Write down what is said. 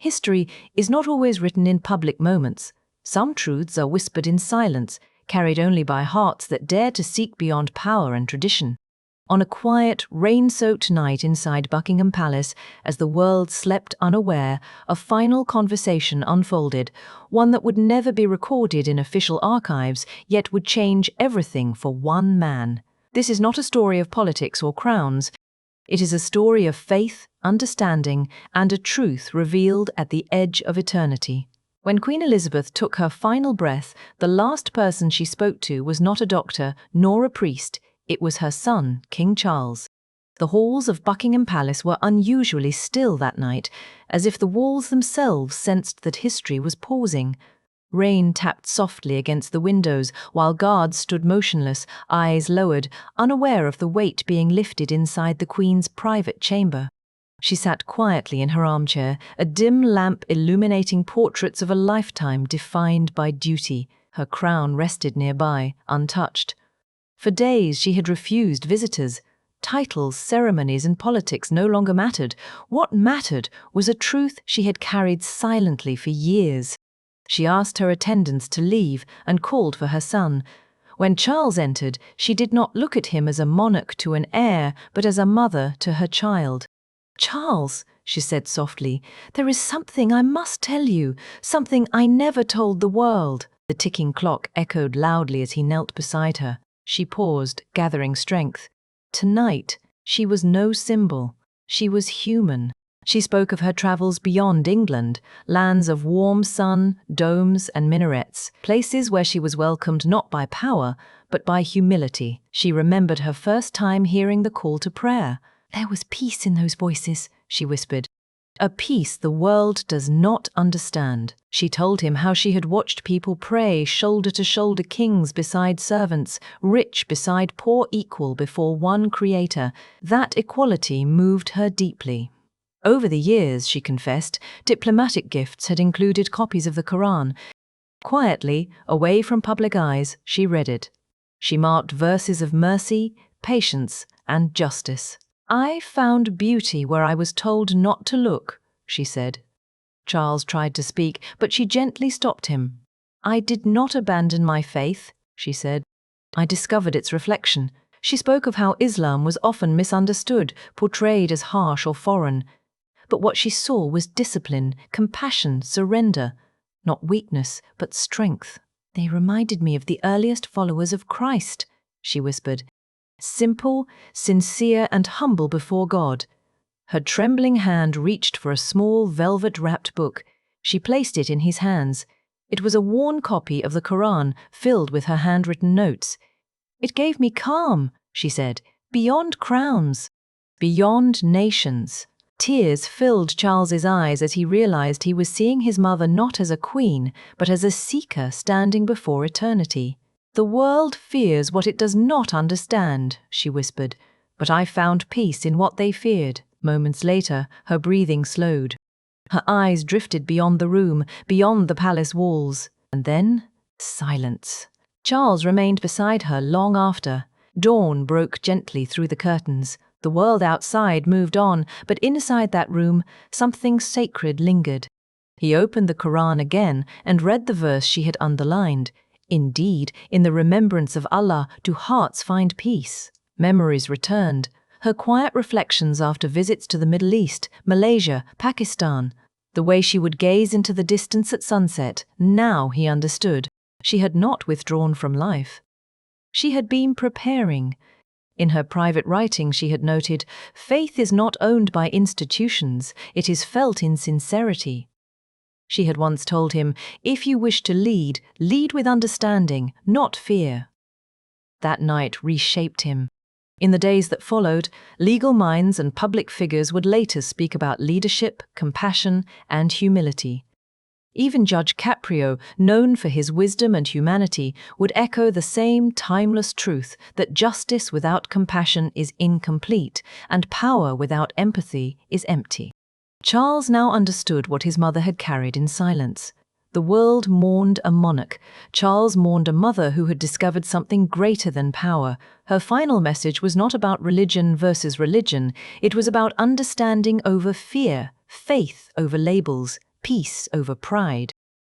History is not always written in public moments. Some truths are whispered in silence, carried only by hearts that dare to seek beyond power and tradition. On a quiet, rain-soaked night inside Buckingham Palace, as the world slept unaware, a final conversation unfolded, one that would never be recorded in official archives, yet would change everything for one man. This is not a story of politics or crowns. It is a story of faith, understanding, and a truth revealed at the edge of eternity. When Queen Elizabeth took her final breath, the last person she spoke to was not a doctor nor a priest. It was her son, King Charles. The halls of Buckingham Palace were unusually still that night, as if the walls themselves sensed that history was pausing. Rain tapped softly against the windows, while guards stood motionless, eyes lowered, unaware of the weight being lifted inside the Queen's private chamber. She sat quietly in her armchair, a dim lamp illuminating portraits of a lifetime defined by duty. Her crown rested nearby, untouched. For days she had refused visitors. Titles, ceremonies, and politics no longer mattered. What mattered was a truth she had carried silently for years. She asked her attendants to leave and called for her son. When Charles entered, she did not look at him as a monarch to an heir, but as a mother to her child. "Charles," she said softly, "there is something I must tell you, something I never told the world." The ticking clock echoed loudly as he knelt beside her. She paused, gathering strength. Tonight, she was no symbol. She was human. She spoke of her travels beyond England, lands of warm sun, domes, and minarets, places where she was welcomed not by power, but by humility. She remembered her first time hearing the call to prayer. "There was peace in those voices," she whispered. "A peace the world does not understand." She told him how she had watched people pray shoulder to shoulder, kings beside servants, rich beside poor, equal before one creator. That equality moved her deeply. Over the years, she confessed, diplomatic gifts had included copies of the Quran. Quietly, away from public eyes, she read it. She marked verses of mercy, patience, and justice. "I found beauty where I was told not to look," she said. Charles tried to speak, but she gently stopped him. "I did not abandon my faith," she said. "I discovered its reflection." She spoke of how Islam was often misunderstood, portrayed as harsh or foreign. But what she saw was discipline, compassion, surrender. Not weakness, but strength. "They reminded me of the earliest followers of Christ," she whispered. Simple, sincere, and humble before God. Her trembling hand reached for a small velvet-wrapped book. She placed it in his hands. It was a worn copy of the Quran, filled with her handwritten notes. "It gave me calm," she said, "beyond crowns, beyond nations." Tears filled Charles's eyes as he realized he was seeing his mother not as a queen, but as a seeker standing before eternity. "The world fears what it does not understand," she whispered, "but I found peace in what they feared." Moments later, her breathing slowed. Her eyes drifted beyond the room, beyond the palace walls. And then, silence. Charles remained beside her long after. Dawn broke gently through the curtains. The world outside moved on, but inside that room, something sacred lingered. He opened the Quran again and read the verse she had underlined. "Indeed, in the remembrance of Allah do hearts find peace." Memories returned. Her quiet reflections after visits to the Middle East, Malaysia, Pakistan. The way she would gaze into the distance at sunset. Now he understood. She had not withdrawn from life. She had been preparing. In her private writing she had noted, "Faith is not owned by institutions, it is felt in sincerity." She had once told him, "If you wish to lead, lead with understanding, not fear." That night reshaped him. In the days that followed, legal minds and public figures would later speak about leadership, compassion, and humility. Even Judge Caprio, known for his wisdom and humanity, would echo the same timeless truth that justice without compassion is incomplete, and power without empathy is empty. Charles now understood what his mother had carried in silence. The world mourned a monarch. Charles mourned a mother who had discovered something greater than power. Her final message was not about religion versus religion. It was about understanding over fear, faith over labels, peace over pride.